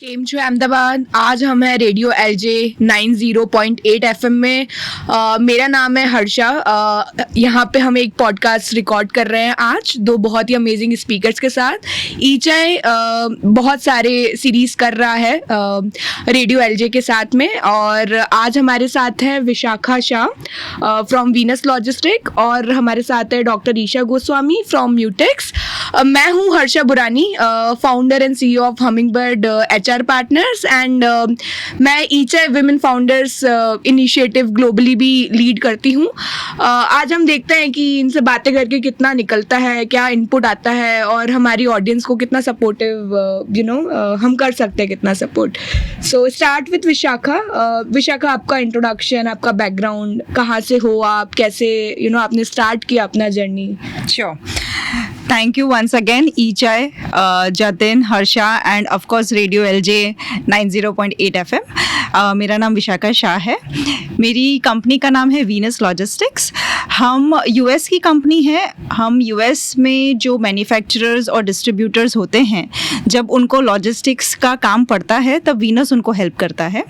Came to Ahmedabad. आज हम हैं रेडियो LJ 90.8 FM में। मेरा नाम है हर्षा। यहाँ पे हम एक पॉडकास्ट रिकॉर्ड कर रहे हैं आज दो बहुत ही अमेजिंग स्पीकर्स के साथ। ईचाई बहुत सारे सीरीज़ कर रहा है रेडियो LJ के साथ में, और आज हमारे साथ है Vishakha Shah from Venus logistic, और हमारे साथ है doctor Isha Goswami from Mutex. मैं हूँ Harsha Burani, founder and CEO of hummingbird HR partners, and मैं eChai women founders initiative globally भी लीड करती हूँ। आज हम देखते हैं कि इनसे बातें करके कितना निकलता है, क्या इनपुट आता है, और हमारी ऑडियंस को कितना सपोर्टिव हम कर सकते हैं, कितना support. So start with Vishakha. Vishakha, आपका इंट्रोडक्शन, आपका बैकग्राउंड, कहाँ से हो आप, कैसे आपने स्टार्ट किया अपना journey? Sure. Thank you once again, Ichai, Jatin, Harsha, and of course Radio LJ 90.8 FM. मेरा नाम विशाखा शाह है। मेरी कंपनी का नाम है वीनस लॉजिस्टिक्स। हम US की कंपनी है। हम US में जो मैन्युफैक्चरर्स और डिस्ट्रीब्यूटर्स होते हैं, जब उनको लॉजिस्टिक्स का काम पड़ता है तब वीनस उनको हेल्प करता है।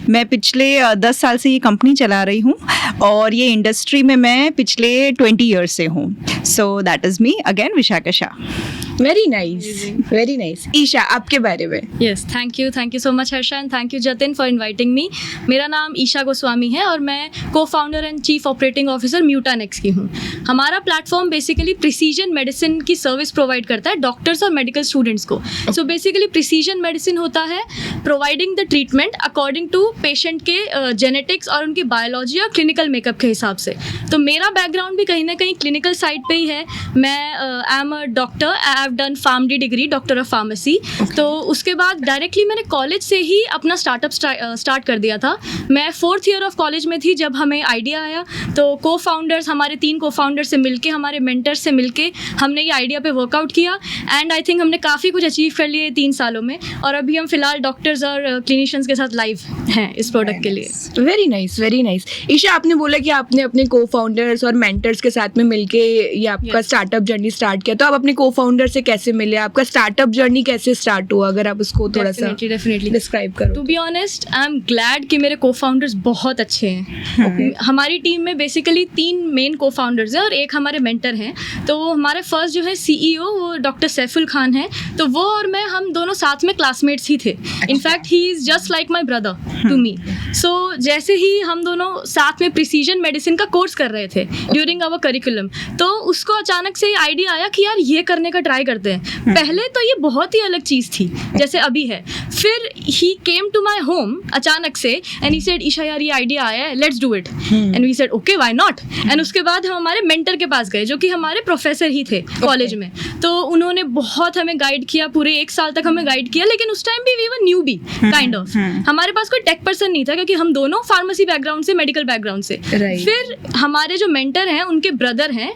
मैं पिछले 10 साल से ये कंपनी चला रही हूँ, और ये इंडस्ट्री में मैं पिछले 20 ईयर्स से हूँ। So that is me again, Vishakha Shah. Very nice, very nice. Isha, आपके बारे में? Yes, thank you so much Harsha, and thank you Jatin for inviting me. मेरा नाम ईशा गोस्वामी है और मैं co founder and chief operating officer Mutanex की हूँ। हमारा प्लेटफॉर्म बेसिकली प्रिसीजन मेडिसिन की सर्विस प्रोवाइड करता है डॉक्टर्स और मेडिकल स्टूडेंट्स को। सो बेसिकली प्रिसीजन मेडिसिन होता है providing the treatment according to patient के जेनेटिक्स और उनकी बायोलॉजी और क्लिनिकल मेकअप के हिसाब से। तो मेरा बैकग्राउंड भी कहीं ना कहीं क्लिनिकल साइड पे ही है। मैं I am a doctor, I have done PharmD degree, doctor of pharmacy. तो उसके बाद डायरेक्टली मैंने कॉलेज से ही अपना स्टार्टअप स्टार्ट कर दिया था। मैं 4th ईयर ऑफ कॉलेज में थी जब हमें आइडिया आया। तो को-फाउंडर्स, हमारे 3 को-फाउंडर्स से मिलके, हमारे मेंटर्स से मिलके हमने ये आइडिया पे वर्कआउट किया, एंड आई थिंक हमने काफ़ी कुछ अचीव कर लिए 3 सालों में। और अभी हम फिलहाल डॉक्टर्स और क्लिनिशियंस के साथ लाइव हैं इस प्रोडक्ट के लिए। Very nice, very nice. Isha, आपने बोला कि आपने अपने को-फाउंडर्स और मेंटर्स के साथ में मिलके ये आपका स्टार्टअप जर्नी स्टार्ट किया। तो आप अपने को-फाउंडर से कैसे मिले? आपका स्टार्टअप जर्नी कैसे स्टार्ट हुआ? अगर आप उसको थोड़ा सा डिस्क्राइब करो। To be honest, I am glad कि मेरे को-फाउंडर्स बहुत अच्छे हैं। हमारी टीम में बेसिकली 3 मेन को-फाउंडर्स हैं और एक हमारे मेंटर हैं। तो हमारे फर्स्ट जो है CEO, वो डॉक्टर सैफुल खान है। तो वो और मैं, हम दोनों साथ में क्लासमेट्स ही थे। In fact he is just like my brother to me. So जैसे ही हम दोनों साथ में प्रिसीजन मेडिसिन का कोर्स कर रहे थे ड्यूरिंग आवर करिकुलम, तो उसको अचानक से आइडिया आया कि यार ये करने का ट्राई करते हैं। पहले तो ये बहुत ही अलग चीज़ थी जैसे अभी है। फिर ही केम टू माई होम अचानक से, एंड ही सेड, ईशा यार ये आइडिया आया है, let's do it. And we said okay, why not. And उसके बाद हम हमारे मेंटर के पास गए, जो कि हमारे प्रोफेसर ही थे कॉलेज में। तो उन्होंने बहुत हमें गाइड किया, पूरे 1 साल तक हमें गाइड किया। लेकिन उस टाइम भी we were newbie kind of. हमारे पास कोई टेक पर्सन नहीं था, क्योंकि हम दोनों फार्मेसी बैकग्राउंड से, मेडिकल बैकग्राउंड से। फिर हमारे जो मेंटर हैं, उनके ब्रदर हैं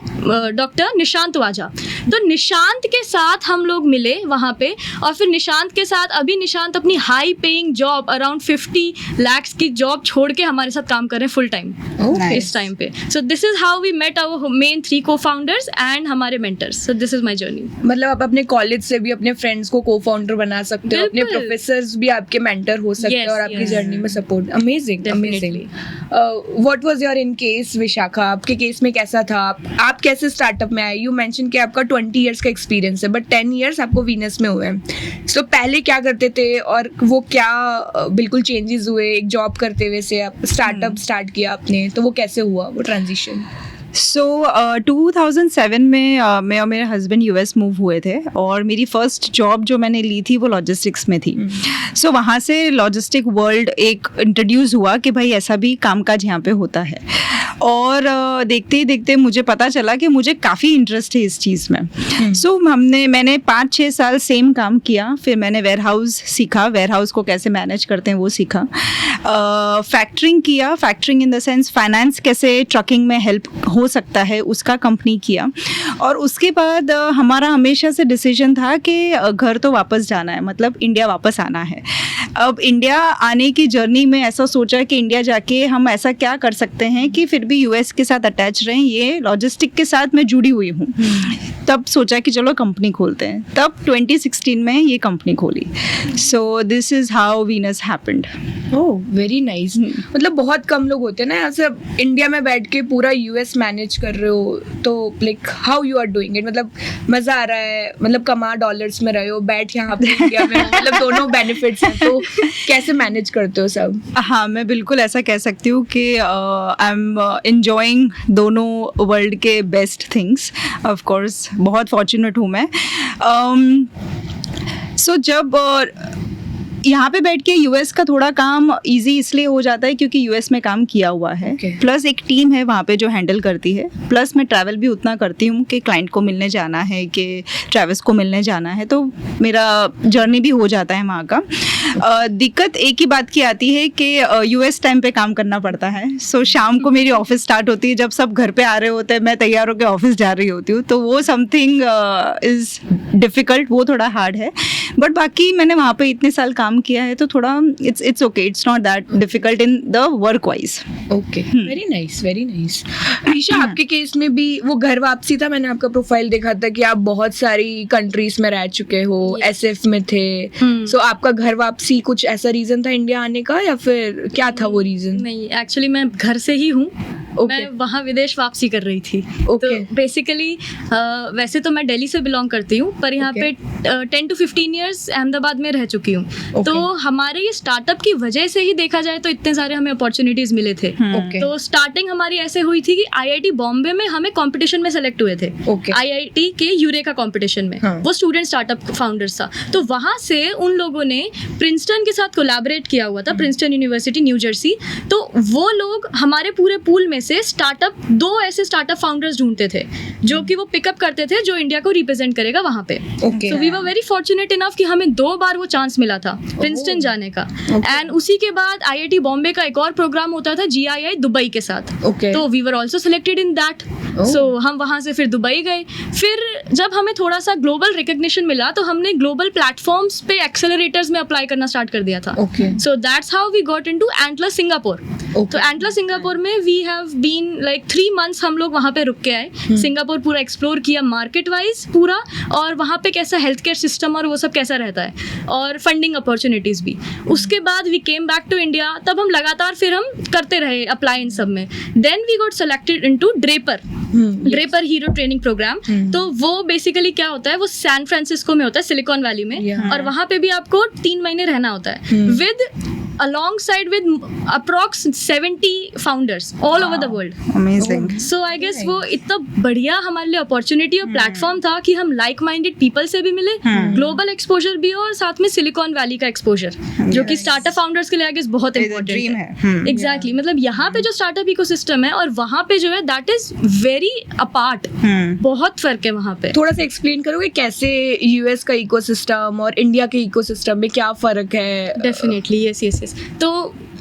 डॉक्टर निशांत वाजा। तो निशांत के साथ हम लोग मिले वहाँ पे, और फिर निशांत के साथ अभी निशांत अपनी high paying job around 50 lakhs की जॉब छोड़ के हमारे साथ काम कर रहे हैं फुल टाइम इस टाइम पे। So this is how we met our main 3 co-founders and हमारे mentors. So this is my journey. मतलब आप अपने कॉलेज से भी अपने फ्रेंड्स को को-फाउंडर बना सकते हो, अपने प्रोफेसर्स भी आपके मेंटर हो सकते हैं, और आपकी जर्नी में support. Amazing, amazing. What was your in case Vishakha? आपके केस में कैसा था? आप कैसे स्टार्टअप में आए? यू मेंशन कि आपका 20 ईयर्स का एक्सपीरियंस है, बट 10 ईयर्स आपको वीनस में हुए हैं। सो पहले क्या करते थे, और वो क्या बिल्कुल चेंजेस हुए एक जॉब करते हुए से आप स्टार्टअप स्टार्ट किया आपने? तो वो कैसे हुआ वो ट्रांजिशन? सो 2007 में मैं और मेरे हस्बैंड US मूव हुए थे, और मेरी फर्स्ट जॉब जो मैंने ली थी वो लॉजिस्टिक्स में थी। सो वहाँ से लॉजिस्टिक वर्ल्ड एक इंट्रोड्यूस हुआ कि भाई ऐसा भी कामकाज यहाँ पे होता है। और देखते ही देखते मुझे पता चला कि मुझे काफ़ी इंटरेस्ट है इस चीज़ में। सो मैंने 5-6 साल सेम काम किया। फिर मैंने वेयरहाउस सीखा, वेयरहाउस को कैसे मैनेज करते हैं वो सीखा। फैक्टरिंग किया, factoring in the sense finance कैसे ट्रकिंग में हेल्प हो हो सकता है उसका कंपनी किया। और उसके बाद हमारा हमेशा से डिसीजन था कि घर तो वापस जाना है, मतलब इंडिया वापस आना है। अब इंडिया आने की जर्नी में ऐसा सोचा कि इंडिया जाके हम ऐसा क्या कर सकते हैं कि फिर भी यूएस के साथ अटैच रहें, ये लॉजिस्टिक के साथ मैं जुड़ी हुई हूँ। तब सोचा कि चलो कंपनी खोलते हैं, तब 2016 में ये कंपनी खोली। So this is how Venus happened. Oh very nice. मतलब बहुत कम लोग होते हैं ना ऐसे इंडिया में बैठ के पूरा यूएस मैनेज कर रहे हो, तो like how you are doing it? मतलब मज़ा आ रहा है, मतलब कमा डॉलर्स में रहे हो, बैठ यहाँ पे इंडिया में हो, मतलब दोनों बेनिफिट्स हैं, तो कैसे मैनेज करते हो सब? हाँ, मैं बिल्कुल ऐसा कह सकती हूँ कि आई एम एन्जॉइंग दोनों वर्ल्ड के बेस्ट थिंग्स। ऑफ कोर्स बहुत फॉर्चुनेट हूँ मैं। सो जब यहाँ पे बैठ के यूएस का थोड़ा काम इजी इसलिए हो जाता है क्योंकि यूएस में काम किया हुआ है, प्लस एक टीम है वहाँ पे जो हैंडल करती है, प्लस मैं ट्रैवल भी उतना करती हूँ कि क्लाइंट को मिलने जाना है, कि ट्रैवल्स को मिलने जाना है, तो मेरा जर्नी भी हो जाता है वहाँ का। दिक्कत एक ही बात की आती है कि यूएस टाइम पे काम करना पड़ता है। सो शाम को मेरी ऑफिस स्टार्ट होती है, जब सब घर पे आ रहे होते हैं, मैं तैयार होकर ऑफिस जा रही होती हूँ, तो वो समथिंग इज़ डिफ़िकल्ट, वो थोड़ा हार्ड है। बट बाकी मैंने वहाँ पे इतने साल काम किया है तो थोड़ा it's okay, it's not that difficult in the work wise. Okay, very nice, very nice. Isha, आपके केस में भी वो घर वापसी था, मैंने आपका प्रोफाइल देखा था कि आप बहुत सारी कंट्रीज में रह चुके हो, एसएफ में थे, सो आपका घर वापसी कुछ ऐसा रीजन था इंडिया आने का या फिर क्या था वो रीजन? नहीं, एक्चुअली मैं घर से ही हूँ। मैं वहाँ विदेश वापसी कर रही थी। तो बेसिकली वैसे तो मैं दिल्ली से बिलोंग करती हूँ, पर यहाँ पे 10 to 15 ईयर्स अहमदाबाद में रह चुकी हूँ। तो हमारे ये स्टार्टअप की वजह से ही देखा जाए तो इतने सारे हमें अपॉर्चुनिटीज मिले थे। तो स्टार्टिंग हमारी ऐसे हुई थी कि आईआईटी बॉम्बे में हमें कंपटीशन में सेलेक्ट हुए थे, आईआईटी के यूरेका कंपटीशन में। वो स्टूडेंट स्टार्टअप फाउंडर्स था, तो वहाँ से उन लोगों ने प्रिंसटन के साथ कोलैबोरेट किया हुआ था, प्रिंसटन यूनिवर्सिटी न्यू जर्सी। तो वो लोग हमारे पूरे पूल में से स्टार्टअप 2 ऐसे स्टार्टअप फाउंडर्स ढूंढते थे जो कि वो पिकअप करते थे, जो इंडिया को रिप्रेजेंट करेगा वहाँ पे। So we were very fortunate enough कि हमें 2 बार वो चांस मिला था प्रिंसटन जाने का। एंड उसी के बाद आईआईटी बॉम्बे का एक और प्रोग्राम होता था GII दुबई के साथ, तो we were also selected in that. So हम वहाँ से फिर दुबई गए। फिर जब हमें थोड़ा सा ग्लोबल रिकग्निशन मिला तो हमने ग्लोबल प्लेटफॉर्म्स पे एक्सेलरेटर्स में अप्लाई करना स्टार्ट कर दिया था। So that's how we got into Antler Singapore. तो एंटलस सिंगापुर में we have been like 3 months हम लोग वहाँ पे रुक के आए। सिंगापुर पूरा एक्सप्लोर किया मार्केट वाइज पूरा, और वहाँ पे कैसा हेल्थ केयर सिस्टम और वो सब कैसा रहता है, और फंडिंग अपॉर्चुनिटीज भी। उसके बाद we came back to India. तब हम लगातार फिर हम करते रहे अप्लाई इन सब में। Then we got selected into Draper Hero training programme. तो वो बेसिकली क्या होता है, वो सैन फ्रांसिस्को में होता है, सिलिकॉन वैली में, और वहाँ पे भी आपको 3 महीने रहना होता है with alongside with approx 70 founders all over the world. Amazing. So I guess वो इतना बढ़िया हमारे लिए अपॉर्चुनिटी और प्लेटफॉर्म था कि हम लाइक माइंडेड पीपल से भी मिले, ग्लोबल एक्सपोजर भी हो, और साथ में सिलिकॉन वैली का एक्सपोजर, जो कि स्टार्टअप फाउंडर्स के लिए आई गेस बहुत इंपॉर्टेंट है। एग्जैक्टली, मतलब यहाँ पे जो स्टार्टअप इकोसिस्टम है और वहाँ पे जो है दैट इज वेरी अपार्ट, बहुत फर्क है वहाँ पे। थोड़ा सा एक्सप्लेन करोगे कैसे यूएस का इकोसिस्टम और इंडिया के इकोसिस्टम में क्या फर्क है? Definitely, yes. तो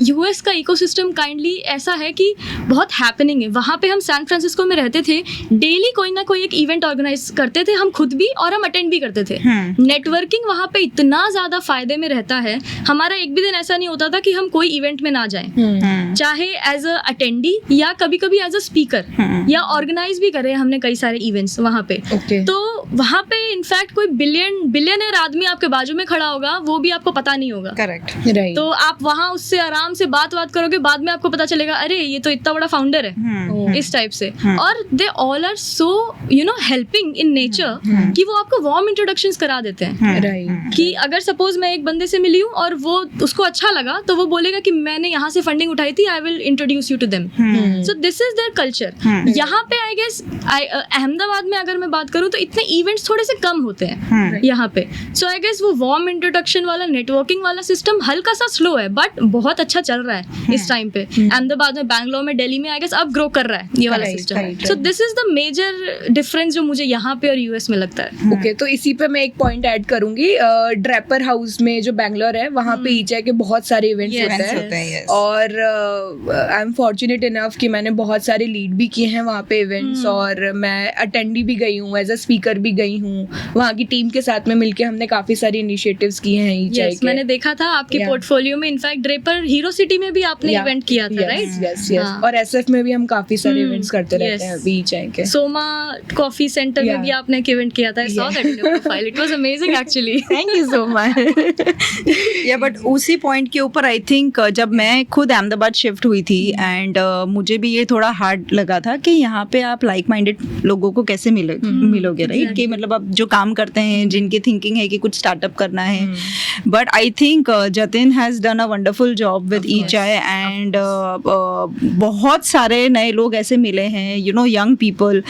यूएस का इकोसिस्टम काइंडली ऐसा है कि बहुत हैपनिंग है। वहाँ पे हम सैन फ्रांसिस्को में रहते थे, डेली कोई ना कोई एक इवेंट ऑर्गेनाइज करते थे हम खुद भी, और हम अटेंड भी करते थे। नेटवर्किंग वहाँ पे इतना ज़्यादा फायदे में रहता है, हमारा एक भी दिन ऐसा नहीं होता था कि हम कोई इवेंट में ना जाएं, चाहे एज अ अटेंडी या कभी कभी एज अ स्पीकर, या ऑर्गेनाइज भी करे हमने कई सारे इवेंट्स वहाँ पे। तो वहाँ पे इनफैक्ट कोई बिलियनर आदमी आपके बाजू में खड़ा होगा, वो भी आपको पता नहीं होगा। Correct, right. तो आप वहाँ उससे आराम से बात करोगे, बाद में आपको पता चलेगा अरे ये तो इतना बड़ा फाउंडर है, इस टाइप से। और they all are so helping in nature कि वो आपको वार्म इंट्रोडक्शंस करा देते हैं। राइट। कि अगर सपोज मैं एक बंदे से मिली हूँ और वो उसको अच्छा लगा, तो वो बोलेगा कि मैंने यहाँ से फंडिंग उठाई थी, I will introduce you to them. So this is their culture. यहाँ पे आई गेस अहमदाबाद में अगर मैं बात करूँ तो इतने इवेंट्स थोड़े से कम होते हैं यहाँ पे। सो आई गेस वो वार्म इंट्रोडक्शन वाला, नेटवर्किंग वाला सिस्टम हल्का सा स्लो है, बट बहुत अच्छा चल रहा है इस टाइम पे। अहमदाबाद में, बैंगलोर में, दिल्ली में आई गेस अब ग्रो कर रहा है ये वाला Right, system. right, so right. This is the major difference जो मुझे यहाँ पे और यूएस में लगता है। ओके, तो इसी पे मैं एक पॉइंट ऐड करूंगी। ड्रैपर हाउस में जो बैंगलोर है वहाँ पे ईचाई के बहुत सारे इवेंट्स Yes, होते events होते हैं, हैं yes. और आई एम फॉर्चुनेट इनफ कि मैंने बहुत सारे लीड भी किए हैं वहाँ पे इवेंट्स, और मैं अटेंडी भी गई हूँ, एज अ स्पीकर भी गई हूँ। वहाँ की टीम के साथ में मिलके हमने काफी सारे इनिशिएटिव्स किए हैं ईचाई Yes, के। मैंने देखा था आपके Yeah. पोर्टफोलियो में, इनफैक्ट ड्रेपर हीरो सिटी में भी आपने Yeah, इवेंट किया था, yes, राइट? yes, yes. हाँ. और एसएफ में भी हम काफी सारे इवेंट्स करते रहते Yes. हैं अभी ईचाई के। सोमा कॉफी सेंटर में Yeah. भी आपने एक इवेंट किया था। I saw Yeah. That in your profile, it was amazing actually. Thank you so much. या बट उसी पॉइंट के ऊपर आई थिंक जब मैं खुद अहमदाबाद शिफ्ट हुई थी एंड मुझे भी ये थोड़ा हार्ड लगा था कि यहाँ पे आप लाइक माइंडेड लोगों को कैसे मिलोगे, राइट? कि मतलब आप जो काम करते हैं, जिनकी थिंकिंग है कि कुछ स्टार्टअप करना है। But I think Jatin has done a wonderful job with eChai and बहुत सारे नए लोग ऐसे मिले हैं, यू नो, यंग पीपल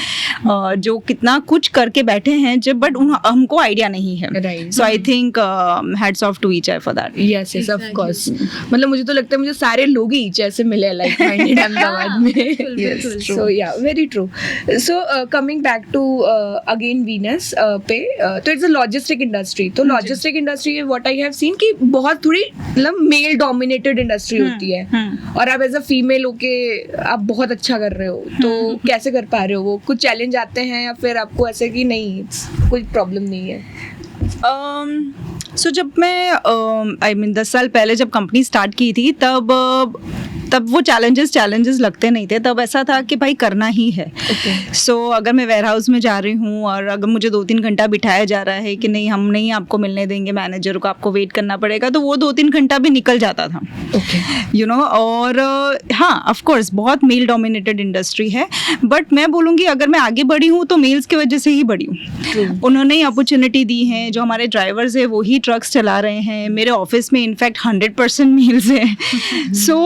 जो कितना कुछ करके बैठे हैं जब, बट हमको आइडिया नहीं है। Right. So I think hats off to eChai for that. Yes yes of Exactly. Course. मतलब मुझे तो लगता है मुझे सारे लोग ही ईचाई से मिले लाइक माइंडेड अहमदाबाद में। बिल्कुल, Yes, बिल्कुल। so yeah, very true. So coming back to again Venus पे, तो इट्स अ लॉजिस्टिक इंडस्ट्री। तो logistic industry what I have seen कि बहुत थोड़ी मतलब मेल डोमिनेटेड इंडस्ट्री होती है, और आप एज अ फीमेल होके आप बहुत अच्छा कर रहे हो, तो कैसे कर पा रहे हो? वो कुछ चैलेंज आते हैं या फिर आपको ऐसे कि नहीं कोई प्रॉब्लम नहीं है? सो जब मैं आई मीन 10 साल पहले जब कंपनी स्टार्ट की थी तब वो चैलेंजेस लगते नहीं थे। तब ऐसा था कि भाई करना ही है। सो अगर मैं वेयर हाउस में जा रही हूँ और अगर मुझे 2-3 घंटा बिठाया जा रहा है कि नहीं हम नहीं आपको मिलने देंगे, मैनेजर को आपको वेट करना पड़ेगा, तो वो 2-3 घंटा भी निकल जाता था, यू नो। और हाँ, ऑफ कोर्स बहुत मेल डोमिनेटेड इंडस्ट्री है, बट मैं बोलूँगी अगर मैं आगे बढ़ी हूँ तो मेल्स की वजह से ही बढ़ी हूँ। उन्होंने ही अपॉर्चुनिटी दी है। जो हमारे ड्राइवर्स है वो ही ट्रक्स चला रहे हैं। मेरे ऑफिस में इनफैक्ट 100% मेल्स हैं। सो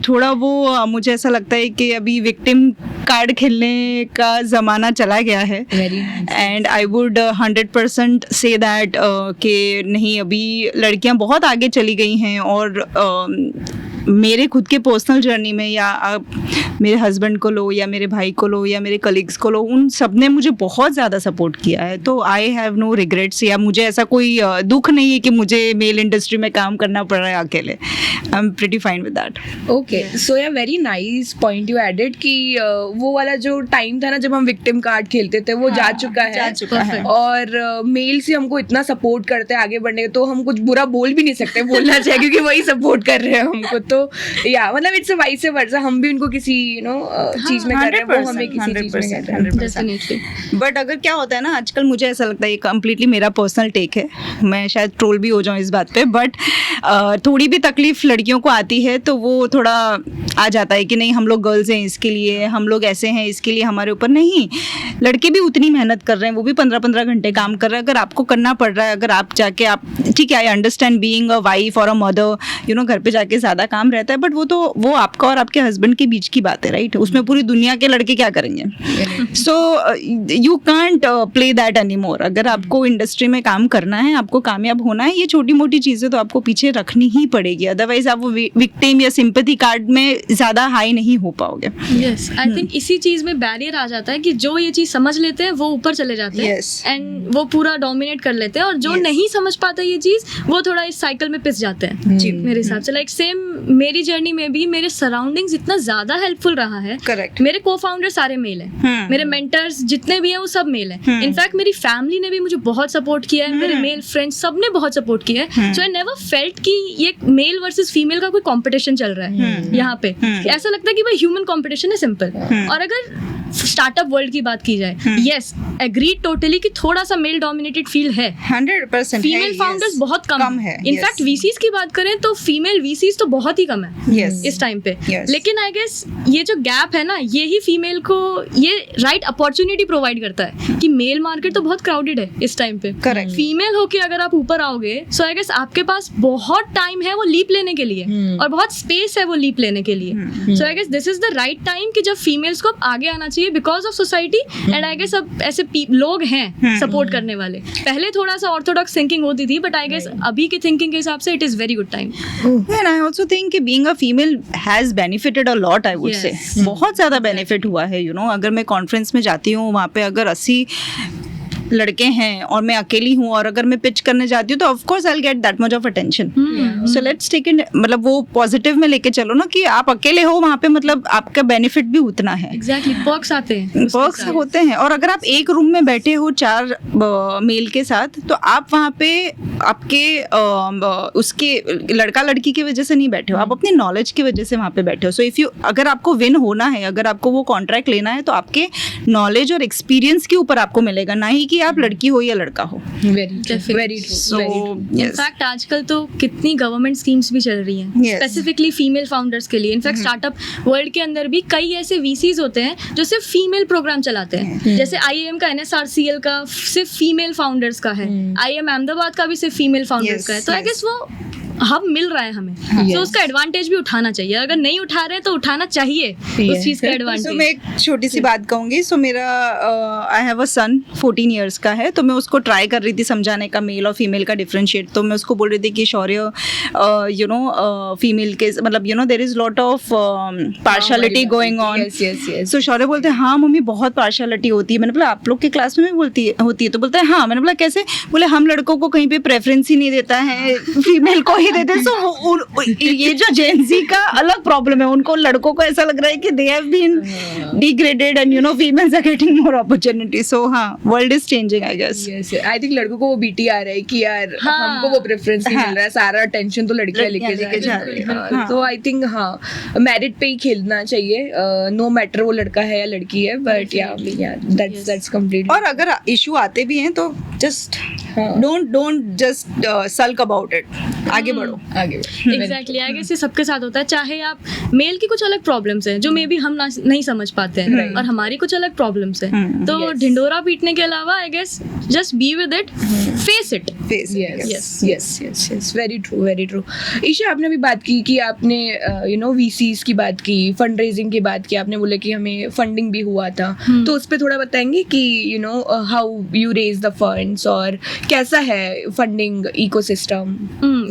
थोड़ा वो मुझे ऐसा लगता है कि अभी विक्टिम कार्ड खेलने का ज़माना चला गया है। And I would 100% say that कि नहीं, अभी लड़कियां बहुत आगे चली गई हैं। और मेरे खुद के पर्सनल जर्नी में, या आप मेरे हस्बैंड को लो या मेरे भाई को लो या मेरे कलीग्स को लो, उन सब ने मुझे बहुत ज़्यादा सपोर्ट किया है। तो आई हैव नो रिग्रेट्स, या मुझे ऐसा कोई दुख नहीं है कि मुझे मेल इंडस्ट्री में काम करना पड़ रहा है अकेले। I am pretty fine with that. Okay, so yeah very nice point you added कि वो वाला जो टाइम था ना जब हम विक्टिम कार्ड खेलते थे वो जा चुका है। और मेल से हमको इतना सपोर्ट करते हैं आगे बढ़ने का, तो हम कुछ बुरा बोल भी नहीं सकते, बोलना चाहिए क्योंकि वही सपोर्ट कर रहे हैं हमको। तो या मतलब इट्स वाइस वर्सा, हम भी उनको किसी चीज में कर रहे हैं, वो हमें किसी चीज में कर रहे हैं। डेफिनेटली। बट अगर क्या होता है ना, आजकल मुझे ऐसा लगता है, ये कम्प्लीटली मेरा पर्सनल टेक है, मैं शायद ट्रोल भी हो जाऊँ इस बात पे, बट थोड़ी भी तकलीफ लड़कियों को आती है तो वो थोड़ा आ जाता है कि नहीं हम लोग गर्ल्स हैं इसके लिए, हम लोग ऐसे हैं इसके लिए हमारे ऊपर। नहीं, लड़के भी उतनी मेहनत कर रहे हैं, वो भी 15-15 घंटे काम कर रहे हैं। अगर आपको करना पड़ रहा है, अगर आप जाके आप ठीक है, I understand being a wife और अ मदर, यू नो, घर पे जाके ज़्यादा काम रहता है, बट वो आपका और आपके हस्बैंड के बीच की बात है, राइट? उसमें पूरी दुनिया के लड़के क्या करेंगे? So you can't play that any more. अगर आपको इंडस्ट्री में काम करना है, आपको कामयाब होना है, ये छोटी मोटी चीज़ें तो आपको पीछे रखनी ही पड़ेगी, अदरवाइज आप वो विक्टिम या सिंपैथी कार्ड में ज़्यादा हाई नहीं हो पाओगे। यस, आई थिंक इसी चीज में बैरियर आ जाता है कि जो ये चीज समझ लेते हैं वो ऊपर चले जाते हैं Yes. एंड वो पूरा डोमिनेट कर लेते हैं, और जो Yes. नहीं समझ पाता ये चीज वो थोड़ा इस साइकिल में पिस जाते हैं। जी, मेरे हिसाब से लाइक सेम मेरी जर्नी में भी मेरे सराउंडिंग्स इतना ज्यादा हेल्पफुल रहा है। करेक्ट। मेरे को फाउंडर सारे मेल हैं, मेरे मेंटर्स जितने भी हैं वो सब मेल हैं। इनफैक्ट मेरी फैमिली ने भी मुझे बहुत सपोर्ट किया है, मेरे मेल फ्रेंड्स सब ने बहुत सपोर्ट किया है। सो आई नेवर फेल्ट कि ये मेल वर्सेस फीमेल का कोई कंपटीशन चल रहा है यहाँ पे। ऐसा लगता है कि भाई ह्यूमन कंपटीशन है, सिंपल। और अगर स्टार्टअप वर्ल्ड की बात की जाए, यस एग्री टोटली कि थोड़ा सा मेल डोमिनेटेड फील है, 100% फीमेल फाउंडर्स बहुत कम है। इनफैक्ट वीसीज की बात करें तो फीमेल वीसीज तो बहुत ही कम है Yes. इस टाइम पे। Yes. लेकिन आई गेस ये जो गैप है ना, ये ही फीमेल को ये राइट अपॉर्चुनिटी प्रोवाइड करता है कि मेल मार्केट तो बहुत क्राउडेड है इस टाइम पे। Correct. फीमेल होके अगर आप ऊपर आओगे, सो आई गेस आपके पास बहुत टाइम है वो लीप लेने के लिए, और बहुत स्पेस है वो लीप लेने के लिए। So I guess this is the right time कि जब फीमेल्स को अब आगे आना चाहिए चाहिए because of society and I guess अब ऐसे लोग हैं सपोर्ट करने वाले. पहले थोड़ा सा ऑर्थोडॉक्स थिंकिंग होती थी बट आई गेस अभी की थिंकिंग के हिसाब से it is very good time. And I also think कि being a female has benefited a lot, I would say. Yes. बहुत ज़्यादा benefit हुआ है, you know. अगर मैं conference में जाती हूँ, वहाँ पे अगर 80 लड़के हैं और मैं अकेली हूँ और अगर मैं पिच करने जाती हूँ तो of course I will get that much of attention. So let's take it, मतलब वो पॉजिटिव में लेके चलो ना कि आप अकेले हो वहाँ पे, मतलब आपका बेनिफिट भी उतना है. एग्जैक्टली पर्क्स आते हैं. पर्क्स होते हैं. और अगर आप एक रूम में बैठे हो 4 मेल के साथ तो आप वहाँ पे आपके उसके लड़का लड़की की वजह से नहीं बैठे हो, आप अपनी नॉलेज की वजह से वहाँ पे बैठे हो. सो इफ़ यू, अगर आपको विन होना है, अगर आपको वो कॉन्ट्रैक्ट लेना है तो आपके नॉलेज और एक्सपीरियंस के ऊपर आपको मिलेगा, ना ही कि आप लड़की हो या लड़का हो. Very Definitely. ट्रू. इनफैक्ट आजकल तो कितनी गवर्नमेंट स्कीम्स भी चल रही हैं Yes. स्पेसिफिकली फीमेल फाउंडर्स के लिए. इनफैक्ट स्टार्टअप वर्ल्ड के अंदर भी कई ऐसे वीसीज होते हैं जो सिर्फ फीमेल प्रोग्राम चलाते हैं. जैसे IIM का NSRCL का सिर्फ फीमेल फाउंडर्स का है. IIM अहमदाबाद का भी सिर्फ फीमेल फाउंडर्स Yes, का है. तो आई yes. गेस वो हब मिल रहा है हमें, तो उसका एडवांटेज भी उठाना चाहिए. अगर नहीं उठा रहे तो उठाना चाहिए उस चीज़ का तो एडवांटेज. मैं एक छोटी सी बात कहूँगी. सो मेरा I have a sun 14 years का है, तो मैं उसको ट्राई कर रही थी समझाने का मेल और फीमेल का डिफरेंशिएट. तो मैं उसको बोल रही थी कि शौर्य यू नो फीमेल के मतलब you know there is lot of partiality going on. Yes, yes, yes. So Shaurya बोलते हैं हाँ मम्मी बहुत पार्शलिटी होती है. मैंने बोला आप लोग के क्लास में भी होती है? तो बोलता है हाँ. मैंने बोला कैसे? बोले हम लड़कों को कहीं पे प्रेफरेंस ही नहीं देता है, फीमेल को ही देते. सो ये जो जेनजी का अलग प्रॉब्लम है, उनको लड़कों को ऐसा लग रहा है कि they have been degraded and you know females are getting more opportunity. So हाँ, world is changing I guess. Yes, I think लड़कों को वो बीटी आ रहा है कि यार हाँ. हमको वो प्रेफरेंस नहीं मिल रहा है, सारा अटेंशन तो लड़कियां लेके जा रही हैं. तो आई थिंक हाँ, मेरिट पे ही खेलना चाहिए, नो मैटर वो लड़का है या लड़की है. बट या दैट्स कंप्लीट. और अगर इशू आते भी हैं तो just don't just sulk about it. आगे बढ़ो. आगे एग्जैक्टली आई गेस ये सबके साथ होता है. चाहे आप मेल की कुछ अलग प्रॉब्लम्स हैं जो मे बी हम नहीं समझ पाते हैं और हमारी कुछ अलग प्रॉब्लम्स हैं, तो ढिंडोरा पीटने के अलावा I guess just be with it, face it. Yes, very true. Isha, आपने अभी बात की कि आपने यू नो VCs की बात की, फंड रेजिंग की बात की, आपने बोला कि हमें फंडिंग भी हुआ था. तो उस पर थोड़ा बताएंगे कि you know how you raise the funds और कैसा है फंडिंग इकोसिस्टम.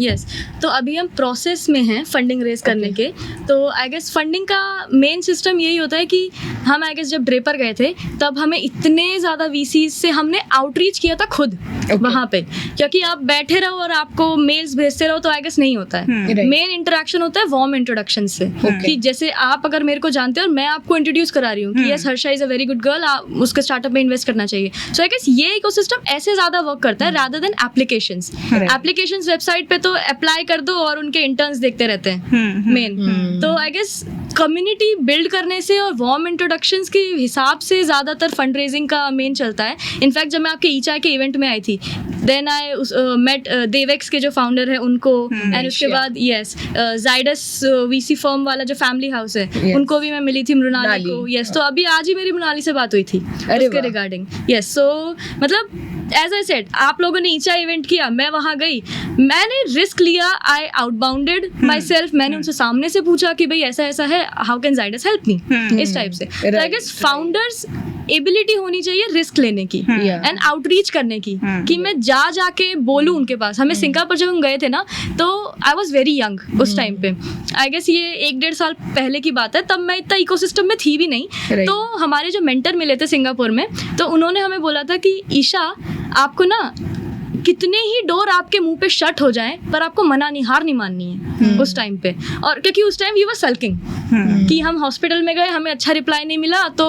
यस, तो अभी हम प्रोसेस में हैं फंडिंग रेज करने के. तो आई गेस फंडिंग का मेन सिस्टम यही होता है कि हम आई गेस जब ड्रेपर गए थे तब हमें इतने ज़्यादा VCs से हमने आउटरीच किया था खुद वहाँ पे, क्योंकि आप बैठे रहो और आपको मेल्स भेजते रहो तो आई गेस नहीं होता है. मेन इंटरेक्शन होता है वार्म इंट्रोडक्शन से, कि जैसे आप अगर मेरे को जानते हो और मैं आपको इंट्रोड्यूस करा रही हूँ कि yes Harsha is a very good girl, उसके स्टार्टअप में इन्वेस्ट करना चाहिए. सो आई गेस ये इकोसिस्टम ऐसे ज़्यादा वर्क करता है rather than applications. Applications website पे तो अप्लाई कर दो और उनके इंटर्न्स देखते रहते हैं मेन. तो आई गेस कम्युनिटी बिल्ड करने से और वार्म इंट्रोडक्शंस के हिसाब से ज़्यादातर फंड रेजिंग का मेन चलता है. इनफैक्ट जब मैं आपके ईचा के इवेंट में आई थी देन आई मेट देवेक्स के जो फाउंडर है उनको, एंड उसके बाद यस जाइडस VC फर्म वाला जो फैमिली हाउस है उनको भी मैं मिली थी, मृणाली को. यस, तो अभी आज ही मेरी मृणाली से बात हुई थी उसके रिगार्डिंग. यस, सो मतलब एज आई सेड आप लोगों ने ईचा इवेंट किया, मैं वहाँ गई, मैंने रिस्क लिया, आई आउटबाउंडेड माई सेल्फ. मैंने उनसे सामने से पूछा कि भाई ऐसा ऐसा है, how can Zydus help me, इस टाइप से. आई गेस फाउंडर्स एबिलिटी होनी चाहिए रिस्क लेने की एंड आउटरीच करने की, कि मैं जाके बोलूँ उनके पास. हमें सिंगापुर जब हम गए थे ना तो आई वॉज वेरी यंग उस टाइम पे. आई गेस ये 1-1.5 साल पहले की बात है, तब मैं इतना इकोसिस्टम में थी भी नहीं. तो हमारे जो मेंटर मिले थे सिंगापुर में, तो उन्होंने हमें बोला था कि ईशा आपको ना कितने ही डोर आपके मुंह पे शट हो जाएं पर आपको हार नहीं माननी है उस टाइम पे. और क्योंकि उस टाइम वी वर सल्किंग कि हम हॉस्पिटल में गए, हमें अच्छा रिप्लाई नहीं मिला तो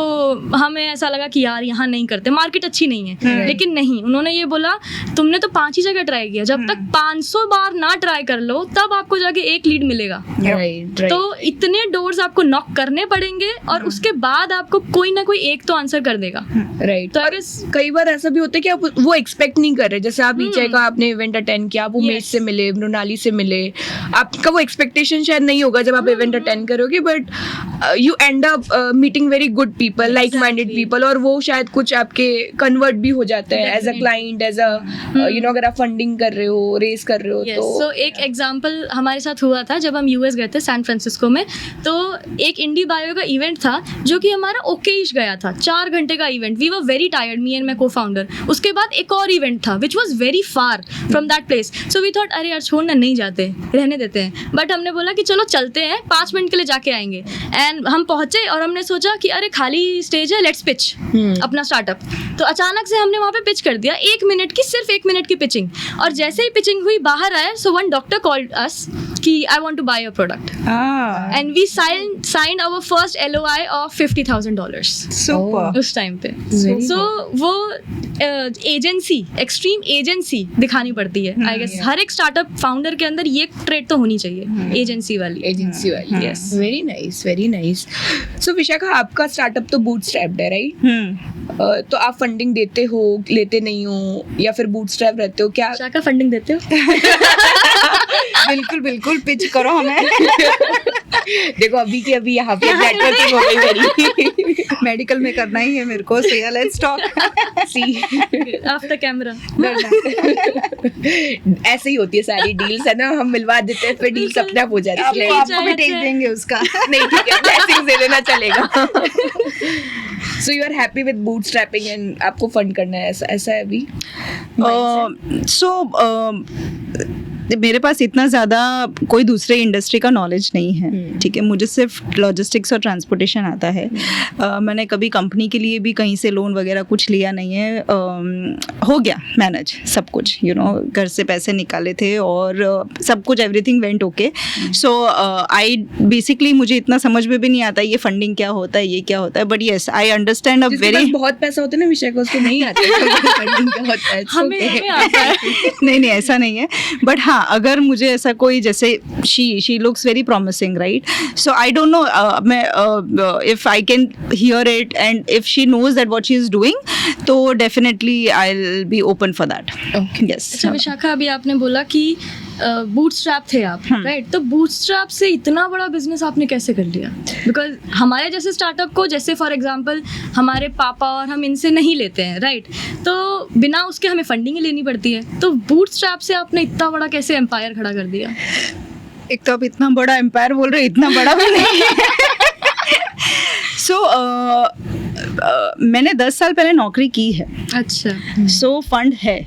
हमें ऐसा लगा कि यार यहाँ नहीं करते, मार्केट अच्छी नहीं है. लेकिन नहीं, उन्होंने ये बोला तुमने तो 5 ही जगह ट्राई किया, जब तक 500 बार ना ट्राई कर लो तब आपको जाके एक लीड मिलेगा. तो इतने डोर्स आपको नॉक करने पड़ेंगे और उसके बाद आपको कोई ना कोई एक तो आंसर कर देगा. राइट. तो कई बार ऐसा भी होता है कि आप वो एक्सपेक्ट नहीं कर रहे. जैसे आप ईचा का आपने इवेंट अटेंड किया, आप उमेश से मिले, मृणाली से मिले, आपका वो एक्सपेक्टेशन शायद नहीं होगा जब आप इवेंट अटेंड करोगे, but you and up meeting very good people, like minded Exactly. People, और वो शायद कुछ आपके कन्वर्ट भी हो जाते हैं as a Definitely. Client, as a you know, अगर आप फंडिंग कर रहे हो, रेस कर रहे हो Yes. तो So, एक एग्जाम्पल हमारे साथ हुआ था जब हम यूएस गए थे सैन फ्रांसिस्को में। तो एक इंडी बायो का इवेंट था जो कि हमारा ओकेश गया था, 4 घंटे का event. We were very tired, me and my co founder. उसके बाद एक और इवेंट था which was very far from that place. So we thought अरे यार छोड़ना, नहीं जाते, रहने देते हैं। बट हमने बोला कि चलो चलते हैं, 5 मिनट के लिए जाके आएंगे। एंड हम पहुंचे और हमने सोचा कि अरे खाली स्टेज है, लेट्स पिच अपना स्टार्टअप। तो अचानक से हमने वहाँ पे पिच कर दिया, 1 मिनट की, सिर्फ 1 मिनट की पिचिंग। और जैसे ही पिचिंग हुई, बाहर आए, so one doctor called us कि I want to buy your product, and we signed our first LOI of $50,000 super. उस टाइम पे। Very सो वो एजेंसी, एक्सट्रीम एजेंसी दिखानी पड़ती है। आई गेस हर एक स्टार्टअप फाउंडर के अंदर ये ट्रेड तो होनी चाहिए, एजेंसी वाली। एजेंसी वाली। Yes. Very nice, very nice. So Vishakha, आपका स्टार्टअप तो बूटस्ट्रैप्ड है, राइट? तो आप फंडिंग देते हो, लेते नहीं हो, या फिर बूटस्ट्रैप रहते हो क्या? शाखा फंडिंग देते हो? बिल्कुल बिल्कुल, पिच करो हमें। देखो अभी की अभी यहाँ पे नेटवर्किंग हो गई मेरी। मेडिकल में करना ही है मेरे को, so yeah, let's talk. See after camera. ऐसे ही होती है सारी डील्स, है ना, हम मिलवा देते हैं, फिर डील्स अपने आप हो जाती है। आपको भी टेक देंगे उसका। नहीं ठीक है, ब्लेसिंग्स दे देना चलेगा। So you are happy with bootstrapping and आपको फंड करना है, ऐसा है अभी? मेरे पास इतना ज़्यादा कोई दूसरे इंडस्ट्री का नॉलेज नहीं है, ठीक है। मुझे सिर्फ लॉजिस्टिक्स और ट्रांसपोर्टेशन आता है। मैंने कभी कंपनी के लिए भी कहीं से लोन वगैरह कुछ लिया नहीं है। हो गया मैनेज सब कुछ, यू नो, घर से पैसे निकाले थे और सब कुछ, everything went okay. So I basically, मुझे इतना समझ में भी नहीं आता ये फंडिंग क्या होता है, ये क्या होता है। But yes, I understand a जिसके वेरी, पास बहुत पैसा होता है ना विषय को, उसको नहीं आता है फंडिंग क्या होता है। It's हमें okay. हमें आता है। नहीं ऐसा नहीं है। बट हाँ, अगर मुझे ऐसा कोई, जैसे she looks very promising, right? So I don't know, मैं if I can hear it and if she knows that what she is doing, तो definitely I will be open for that. Yes. अच्छा विशाखा, अभी आपने बोला कि bootstrap थे आप, right? तो बूटस्ट्रैप से इतना बड़ा बिजनेस आपने कैसे कर लिया? बिकॉज हमारे जैसे स्टार्टअप को, जैसे फॉर एग्जांपल हमारे पापा और हम इनसे नहीं लेते हैं, राइट? तो बिना उसके हमें फंडिंग ही लेनी पड़ती है। तो बूटस्ट्रैप से आपने इतना बड़ा कैसे एम्पायर खड़ा कर दिया? एक तो आप इतना बड़ा एम्पायर बोल रहे हो, इतना बड़ा भी नहीं है। सो मैंने 10 साल पहले नौकरी की है। अच्छा। सो फंड है,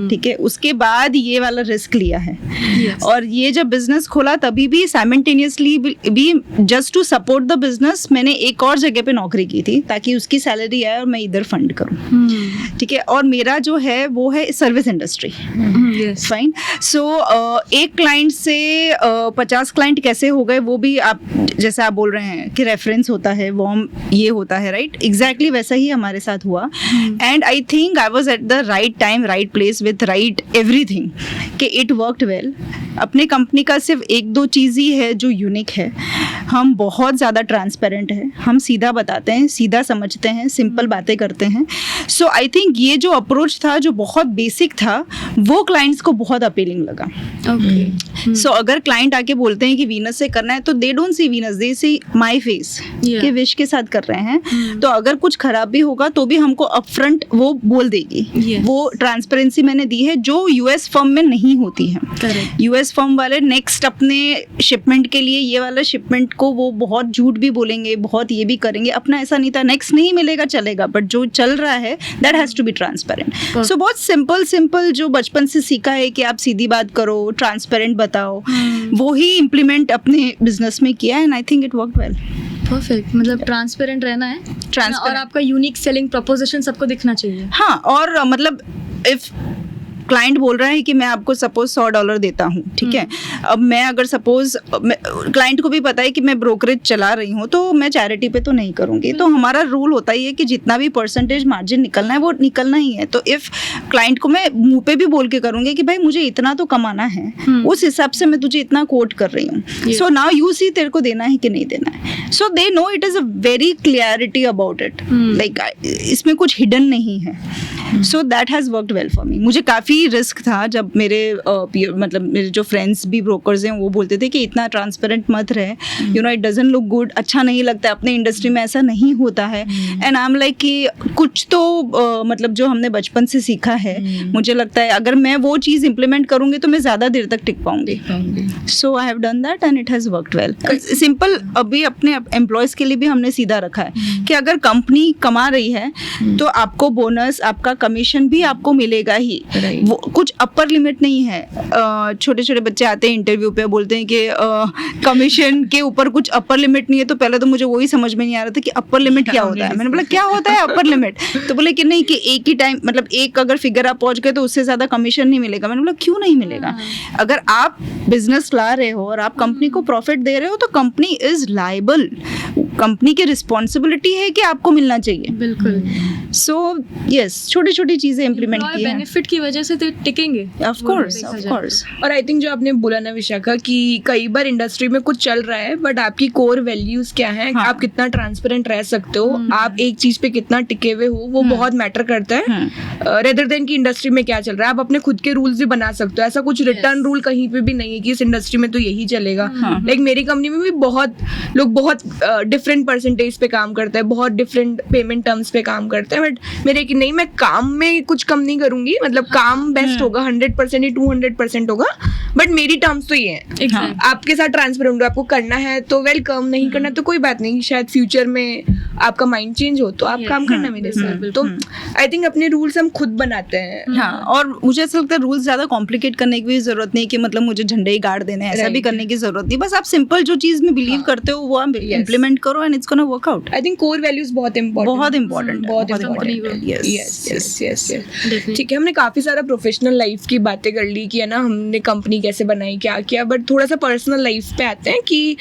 ठीक है। उसके बाद ये वाला रिस्क लिया है। Yes. और ये जब बिजनेस खोला तभी भी साइमल्टेनियसली भी just to support the business, मैंने एक और जगह पे नौकरी की थी ताकि उसकी सैलरी आए और मैं इधर फंड करूं, ठीक है। और मेरा जो है वो है सर्विस इंडस्ट्री, फाइन। सो एक क्लाइंट से 50 क्लाइंट कैसे हो गए, वो भी आप जैसे आप बोल रहे हैं कि रेफरेंस होता है, वार्म ये होता है, राइट? एग्जैक्टली वैसा ही हमारे साथ हुआ। And I think I was at the right time, right place, with right everything, कि इट वर्कड वेल। अपने कंपनी का सिर्फ 1-2 चीज़ ही है जो यूनिक है। हम बहुत ज़्यादा ट्रांसपेरेंट हैं, हम सीधा बताते हैं, सीधा समझते हैं, सिंपल बातें करते हैं। सो आई थिंक ये जो अप्रोच था, जो बहुत बेसिक था, वो क्लाइंट्स को बहुत अपीलिंग लगा। ओके। सो अगर क्लाइंट आके बोलते हैं कि वीनस से करना है, तो they don't see Venus, they see my face, के विश के साथ कर रहे हैं। तो अगर कुछ खराब भी होगा तो भी हमको अपफ्रंट वो बोल देगी। Yes. वो ट्रांसपेरेंसी मैंने दी है, जो यूएस फर्म में नहीं होती है। Correct. यूएस फर्म वाले नेक्स्ट अपने शिपमेंट के लिए, ये वाला शिपमेंट को वो बहुत झूठ भी बोलेंगे, बहुत ये भी करेंगे। अपना ऐसा नहीं था, नेक्स्ट नहीं मिलेगा चलेगा, बट जो चल रहा है that has to be transparent. So बहुत सिंपल जो बचपन से सीखा है कि आप सीधी बात करो, ट्रांसपेरेंट बताओ, वो ही इम्प्लीमेंट अपने बिजनेस में किया, and I think it work well. Perfect. मतलब ट्रांसपेरेंट रहना है, Transparent. और आपका यूनिक सेलिंग प्रोपोजिशन सबको दिखना चाहिए। हाँ, और मतलब इफ क्लाइंट बोल रहा है कि मैं आपको सपोज $100 देता हूँ, ठीक है। अब मैं अगर सपोज, क्लाइंट को भी पता है कि मैं ब्रोकरेज चला रही हूँ, तो मैं चैरिटी पे तो नहीं करूँगी। तो हमारा रूल होता ही है कि जितना भी परसेंटेज मार्जिन निकलना है वो निकलना ही है। तो इफ क्लाइंट को मैं मुंह पे भी बोल के करूँगी कि भाई मुझे इतना तो कमाना है, उस हिसाब से मैं तुझे इतना कोट कर रही हूँ। सो नाउ यू सी तेरे को देना है कि नहीं देना है। So they know, it is a very clarity about it, like इसमें कुछ हिडन नहीं है। So that has worked well for me. मुझे काफ़ी भी रिस्क था जब मेरे मतलब मेरे जो फ्रेंड्स भी ब्रोकर्स हैं वो बोलते थे कि इतना ट्रांसपेरेंट मत रहे, you know it doesn't look good, अच्छा नहीं लगता है, अपने इंडस्ट्री में ऐसा नहीं होता है. एंड आई एम लाइक कि कुछ तो मतलब जो हमने बचपन से सीखा है, मुझे लगता है अगर मैं वो चीज़ इम्प्लीमेंट करूँगी तो मैं ज़्यादा देर तक टिक पाऊंगी. So I have done that and it has worked well. Simple अभी अपने एम्प्लॉयज़ के लिए भी हमने सीधा रखा है कि अगर कंपनी कमा रही है तो आपको बोनस, आपका कमीशन भी आपको मिलेगा ही. वो कुछ अपर लिमिट नहीं है. छोटे छोटे बच्चे आते हैं इंटरव्यू पे, बोलते हैं कि कमीशन के ऊपर कुछ अपर लिमिट नहीं है. तो पहले तो मुझे वही समझ में नहीं आ रहा था कि अपर लिमिट क्या होता है. मैंने बोला क्या होता है अपर लिमिट? तो बोले कि नहीं, कि एक ही टाइम मतलब एक अगर फिगर आप पहुंच गए तो उससे ज़्यादा कमीशन नहीं मिलेगा. मैंने बोला क्यों नहीं मिलेगा? अगर आप बिजनेस ला रहे हो और आप कंपनी को प्रॉफिट दे रहे हो तो कंपनी इज लायबल. कंपनी की रिस्पॉन्सिबिलिटी है कि आपको मिलना चाहिए. बिल्कुल. सो यस, छोटी छोटी चीज़ें इम्प्लीमेंट की हैं. बेनिफिट की वजह से तो टिकेंगे. Of course. और आई थिंक जो आपने बोला ना विशाखा कि कई बार इंडस्ट्री में कुछ चल रहा है बट आपकी कोर वैल्यूज क्या है, हाँ. आप कितना ट्रांसपेरेंट रह सकते हो, आप एक चीज पे कितना टिके हुए हो, वो बहुत मैटर करता है रेदर देन की इंडस्ट्री में क्या चल रहा है. आप अपने खुद के रूल्स भी बना सकते हो. ऐसा कुछ रिटर्न रूल कहीं पे भी नहीं है कि इस इंडस्ट्री में तो यही चलेगा. लाइक मेरी कंपनी में भी बहुत लोग बहुत डिफरेंट परसेंटेज पे काम करते हैं, बहुत डिफरेंट पेमेंट टर्म्स पे काम करते हैं. बट मेरे कि नहीं, मैं काम में कुछ कम नहीं करूंगी, मतलब काम बेस्ट होगा, 100% ही 200% होगा, बट मेरी टर्म्स तो ये है. आपके साथ ट्रांसपेरेंट, आपको करना है तो वेलकम, नहीं करना तो कोई बात नहीं. शायद फ्यूचर में आपका माइंड चेंज हो तो आप काम करना मेरे साथ. तो आई थिंक अपने रूल्स हम खुद बनाते हैं. हाँ, और मुझे ऐसा लगता है रूल्स ज़्यादा कॉम्प्लिकेट करने की भी जरूरत नहीं कि मतलब मुझे झंडे ही गाड़ देने हैं, ऐसा भी करने की जरूरत नहीं. बस आप सिंपल जो चीज़ में बिलीव करते हो वो आप इम्प्लीमेंट करो and it's gonna work out. I think core values बहुत इंपॉर्टेंट. ठीक है, हमने काफी सारा प्रोफेशनल लाइफ की बातें कर ली कि है ना, हमने कंपनी कैसे बनाई, क्या किया, बट थोड़ा सा पर्सनल लाइफ पे आते हैं कि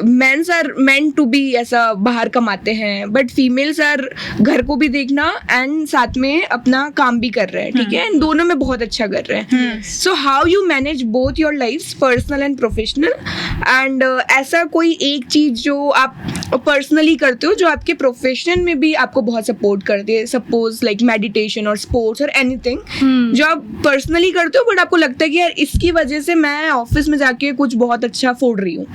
mens are meant to be ऐसा बाहर कमाते हैं, बट फीमेल्स आर घर को भी देखना एंड साथ में अपना काम भी कर रहे हैं. ठीक है, दोनों में बहुत अच्छा कर रहे हैं. So how you manage both your life, personal and professional, and ऐसा कोई एक चीज जो आप पर्सनली करते हो जो आपके प्रोफेशन में भी आपको बहुत सपोर्ट करती है, सपोज लाइक मेडिटेशन और स्पोर्ट्स और एनीथिंग, जो आप पर्सनली करते हो बट आपको लगता है कि यार इसकी वजह से मैं ऑफिस में जाके कुछ बहुत अच्छा फोड़ रही हूँ.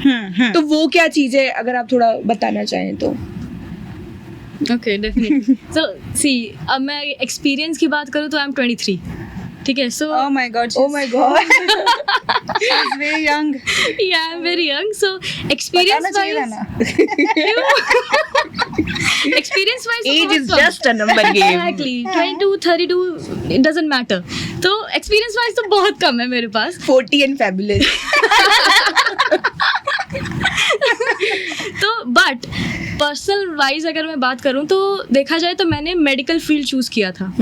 तो वो क्या चीज है, अगर आप थोड़ा बताना चाहें तो. Okay, definitely. सो सी, अब मैं एक्सपीरियंस की बात करूँ तो आई एम 23. ठीक है. सो Oh my God. She's very young. yeah, I'm very young. So experience बताना चाहिए था wise, ना. experience wise Age is just a number game. Exactly. 22, 32, it doesn't matter. तो experience wise तो बहुत कम है मेरे पास. 40 and fabulous. तो बट पर्सनल वाइज अगर मैं बात करूँ तो देखा जाए तो मैंने मेडिकल फील्ड चूज किया था.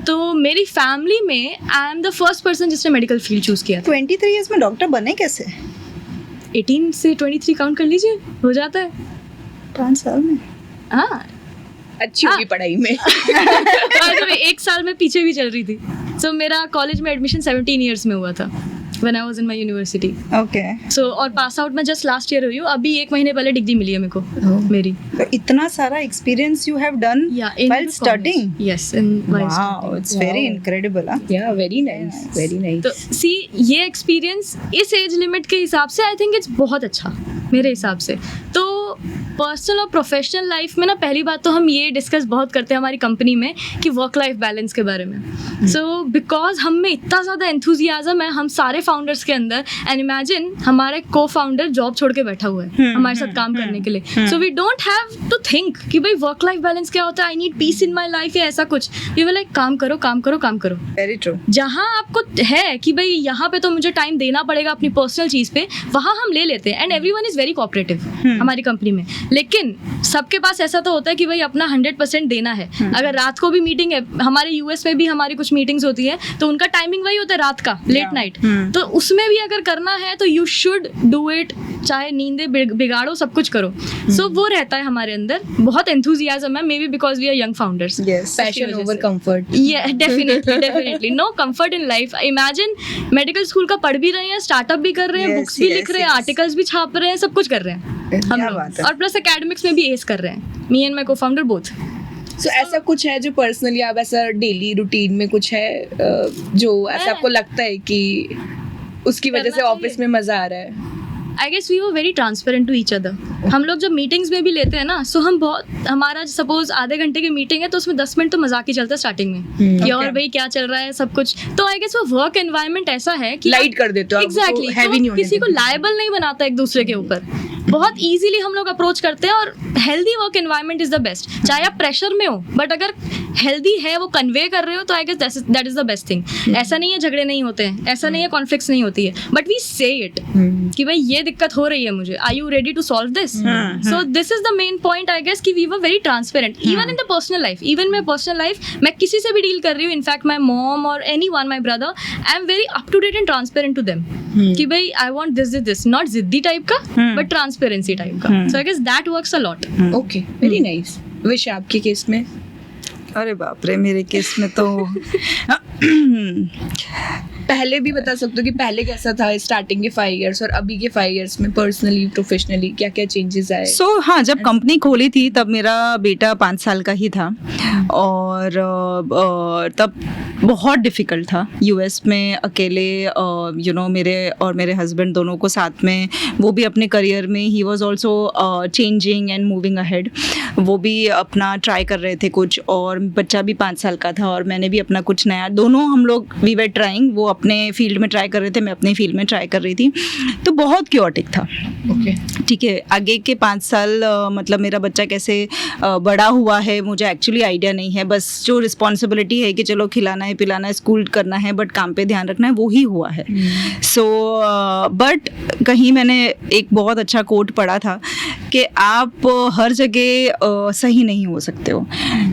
तो मेरी फैमिली में I am the first person जिसने मेडिकल फील्ड चूज किया था. 23 इयर्स में डॉक्टर बने कैसे? 18 से 23 काउंट कर लीजिए, हो जाता है. 5 साल में. हाँ, अच्छी होगी पढ़ाई में. और एक साल में पीछे भी चल रही थी. So मेरा कॉलेज में एडमिशन 17 ईयर्स में हुआ था when I was in my university. Okay. So और पास आउट मैं जस्ट लास्ट ईयर हुई हूँ. अभी 1 महीने पहले डिग्री मिली है मेरे को मेरी. तो इतना सारा experience you have done while studying. Yes, in while Wow, studying. it's very incredible. Yeah, very nice, very nice. तो सी, ये एक्सपीरियंस इस एज लिमिट के हिसाब से आई थिंक इट्स बहुत अच्छा मेरे हिसाब से. तो पर्सनल और प्रोफेशनल लाइफ में ना, पहली बात तो हम ये डिस्कस बहुत करते हैं हमारी कंपनी में कि वर्क लाइफ बैलेंस के बारे में. सो बिकॉज हम में इतना ज़्यादा एंथुजियाज्म है हम सारे फाउंडर्स के अंदर, एंड इमेजिन हमारे को फाउंडर जॉब छोड़ के बैठा हुआ है हमारे साथ काम करने के लिए. So we don't have to think कि भाई वर्क लाइफ बैलेंस क्या होता है, I need peace in my life या ऐसा कुछ. वी विल लाइक काम करो काम करो काम करो. Very true. जहाँ आपको है कि भाई यहाँ पे तो मुझे टाइम देना पड़ेगा अपनी पर्सनल चीज़ पे, वहाँ हम ले लेते हैं. And everyone is very cooperative हमारी कंपनी में. लेकिन सबके पास ऐसा तो होता है कि भाई अपना 100% देना है. अगर रात को भी मीटिंग है, हमारे यूएस में भी हमारी कुछ मीटिंग्स होती है तो उनका टाइमिंग वही होता है रात का, लेट नाइट. तो उसमें भी अगर करना है तो यू शुड डू इट, चाहे नींदें बिगाड़ो, सब कुछ करो. सो वो रहता है हमारे अंदर, बहुत एंथुजियाज्म है, maybe because we are young founders. Yes. Passion over comfort. Yeah, definitely. No comfort in life. Imagine medical school का पढ़ भी रहे हैं, स्टार्टअप भी कर रहे हैं, Yes, बुक्स भी yes, लिख रहे हैं, yes. आर्टिकल्स भी छाप रहे हैं, सब कुछ कर रहे हैं हम क्या लोग. बात है. और प्लस एकेडमिक्स में भी एस कर रहे हैं. मी and my co founder both. सो ऐसा कुछ है जो पर्सनली आप ऐसा डेली रूटीन में कुछ है जो ऐसा आपको लगता है कि उसकी वजह से करना ऑफिस में मजा आ रहा है? I guess we were very transparent to each other. हम लोग जब मीटिंग्स में भी लेते हैं ना, सो हम बहुत, हमारा सपोज आधे घंटे की मीटिंग है तो उसमें 10 मिनट तो मजाक ही चलता है स्टार्टिंग में कि और okay. भाई क्या चल रहा है सब कुछ. तो आई गेस वो वर्क एनवायरनमेंट ऐसा है कि लाइट कर देते हो आप, उसको एग्जैक्टली heavy नहीं होने किसी को देते। लायबल नहीं बनाता एक दूसरे के ऊपर. बहुत इजीली हम लोग अप्रोच करते हैं और healthy work environment is the best. चाहे आप प्रेशर में हो बट अगर हेल्दी है वो कन्वे कर रहे हो तो I guess that is the best thing. ऐसा नहीं है झगड़े नहीं होते हैं, ऐसा नहीं है कॉन्फ्लिक्ट्स नहीं होती है, बट वी से इट कि भाई ये दिक्कत हो रही है मुझे, are you ready to solve this? So this is the main point I guess कि we were very transparent even in the personal life. Even my personal life मैं किसी से भी डील कर रही हूँ, इनफैक्ट माई मॉम और anyone, my brother, I am very up to date and transparent to them कि भाई आई वॉन्ट दिस नॉट जिद्दी टाइप का बट ट्रांसपेरेंसी टाइप का. So I guess that works a lot. Okay, very nice. विश आपके case में? अरे बाप रे, मेरे केस में तो पहले भी बता सकते हो कि पहले कैसा था स्टार्टिंग के 5 इयर्स और अभी के 5 इयर्स में पर्सनली प्रोफेशनली क्या क्या चेंजेस आए? हाँ, जब कंपनी खोली थी तब मेरा बेटा 5 साल का ही था और तब बहुत डिफ़िकल्ट था यूएस में अकेले. मेरे हस्बैंड दोनों को साथ में, वो भी अपने करियर में he was also changing and moving ahead. वो भी अपना ट्राई कर रहे थे कुछ, और बच्चा भी 5 साल का था और मैंने भी अपना कुछ नया, दोनों हम लोग वी वर ट्राइंग. वो अपने फील्ड में ट्राई कर रहे थे, मैं अपने फील्ड में ट्राई कर रही थी. तो बहुत क्योटिक था. ओके, ठीक है. आगे के 5 साल मतलब मेरा बच्चा कैसे बड़ा हुआ है मुझे एक्चुअली आइडिया नहीं है. बस जो रिस्पॉन्सिबिलिटी है कि चलो खिलाना है पिलाना है स्कूल करना है बट काम पे ध्यान रखना है, वो ही हुआ है. सो बट कहीं मैंने एक बहुत अच्छा कोट पढ़ा था कि आप हर जगह सही नहीं हो सकते हो.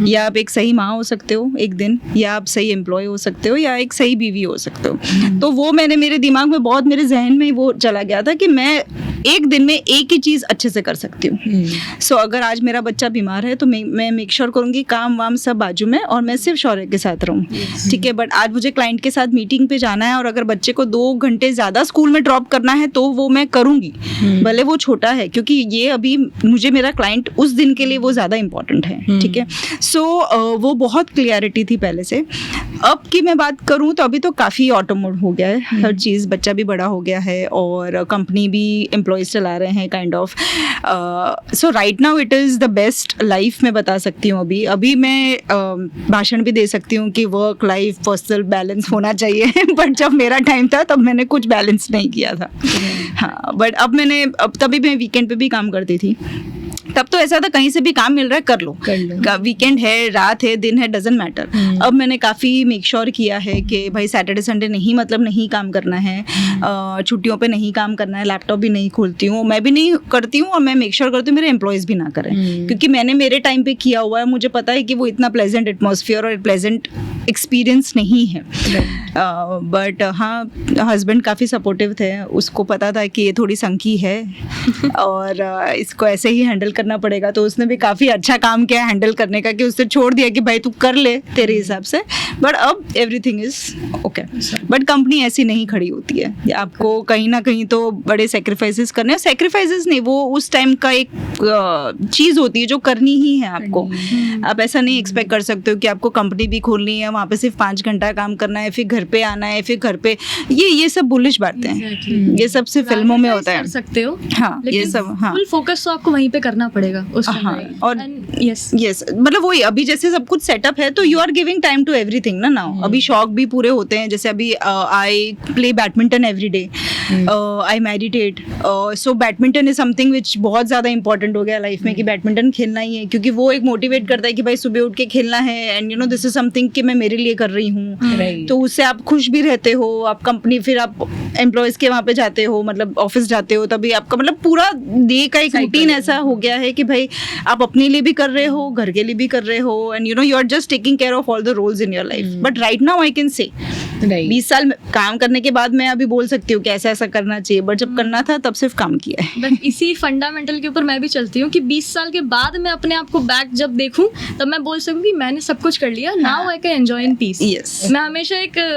या आप एक सही माँ हो सकते हो एक दिन, या आप सही एम्प्लॉय हो सकते हो, या एक सही बीवी हो सकते हो. तो वो मेरे दिमाग में बहुत, मेरे जहन में वो चला गया था कि मैं एक दिन में एक ही चीज़ अच्छे से कर सकती हूँ. सो अगर आज मेरा बच्चा बीमार है तो मैं मेक श्योर करूँगी काम वाम सब बाजू में और मैं सिर्फ शौर्य के साथ रहूँ. ठीक है. बट आज मुझे क्लाइंट के साथ मीटिंग पे जाना है और अगर बच्चे को 2 घंटे ज़्यादा स्कूल में ड्रॉप करना है तो वो मैं करूँगी, भले वो छोटा है, क्योंकि ये अभी मुझे मेरा क्लाइंट उस दिन के लिए वो ज़्यादा इंपॉर्टेंट है. ठीक है. सो वो बहुत क्लियरिटी थी पहले से. अब की मैं बात करूँ तो अभी तो काफ़ी ऑटोमोड हो गया है हर चीज़. बच्चा भी बड़ा हो गया है और कंपनी भी एम्प्लॉयज़ चला रहे हैं kind of. So right now it is the best life मैं बता सकती हूँ. अभी मैं भाषण भी दे सकती हूँ कि वर्क लाइफ पर्सनल बैलेंस होना चाहिए बट जब मेरा टाइम था तब मैंने कुछ बैलेंस नहीं किया था. हाँ, बट अब तभी मैं वीकेंड पे भी काम करती थी. तब तो ऐसा था कहीं से भी काम मिल रहा है कर लो. वीकेंड है, रात है, दिन है, डजेंट मैटर. अब मैंने काफ़ी मेक श्योर किया है कि भाई सैटरडे संडे नहीं काम करना है, छुट्टियों पे नहीं काम करना है, लैपटॉप भी नहीं खोलती हूँ, मैं भी नहीं करती हूँ और मैं मेक श्योर करती हूँ मेरे एम्प्लॉयज़ भी ना करें. क्योंकि मैंने मेरे टाइम पे किया हुआ है, मुझे पता है कि वो इतना प्लेजेंट एटमॉस्फेयर और प्लेजेंट एक्सपीरियंस नहीं है. बट हाँ, हस्बैंड काफ़ी सपोर्टिव थे. उसको पता था कि ये थोड़ी संकी है और इसको ऐसे ही हैंडल करना पड़ेगा, तो उसने भी काफ़ी अच्छा काम किया हैंडल करने का, कि उसने छोड़ दिया कि भाई तू कर ले तेरे हिसाब से. बट अब everything is okay. But company ऐसी नहीं खड़ी होती है, आपको कहीं ना कहीं तो बड़े सेक्रीफाइसेस करने हैं. सेक्रीफाइसेस नहीं, वो उस टाइम का एक चीज़ होती है जो करनी ही है आपको. आप ऐसा नहीं एक्सपेक्ट कर सकते हो कि आपको कंपनी भी खोलनी है, वहाँ पे सिर्फ 5 घंटा काम करना है, फिर घर पे आना है, फिर घर पे ये सब बुलिश बातें हैं. ये सब सिर्फ फिल्मों में होता है. कर सकते हो. हाँ, ये सब. हाँ, फुल फोकस तो आपको वहीं पे करना पड़ेगा उस टाइम. हाँ, और यस मतलब वही अभी जैसे सब कुछ सेटअप है तो you are giving time to everything ना नाउ. अभी शौक भी पूरे होते हैं. जैसे अभी I play badminton every day, I meditate. So badminton is something which बहुत ज़्यादा इंपॉर्टेंट हो गया लाइफ में कि बैडमिंटन खेलना ही है, क्योंकि वो एक मोटिवेट करता है कि भाई सुबह उठ के खेलना है and you no this is something कि मैं मेरे लिए कर रही हूँ. तो उससे आप खुश भी रहते हो. आप कंपनी, फिर आप एम्प्लॉयज़ के वहाँ पे जाते हो, मतलब ऑफिस जाते हो, तभी आपका मतलब पूरा डे का एक रूटीन ऐसा हो गया है कि भाई आप अपने लिए भी कर रहे हो, घर के लिए भी कर रहे हो and you are just taking care of all the roles in your life. But right now I can say 20 साल काम करने के बाद मैं अभी बोल सकती हूँ कि ऐसा ऐसा करना चाहिए, बट जब करना था तब सिर्फ काम किया है. बट इसी फंडामेंटल के ऊपर मैं भी चलती हूँ कि 20 साल के बाद मैं अपने आप को बैक जब देखूँ तब मैं बोल सकूँ कि मैंने सब कुछ कर लिया. Now I can enjoy in peace. Yes. मैं हमेशा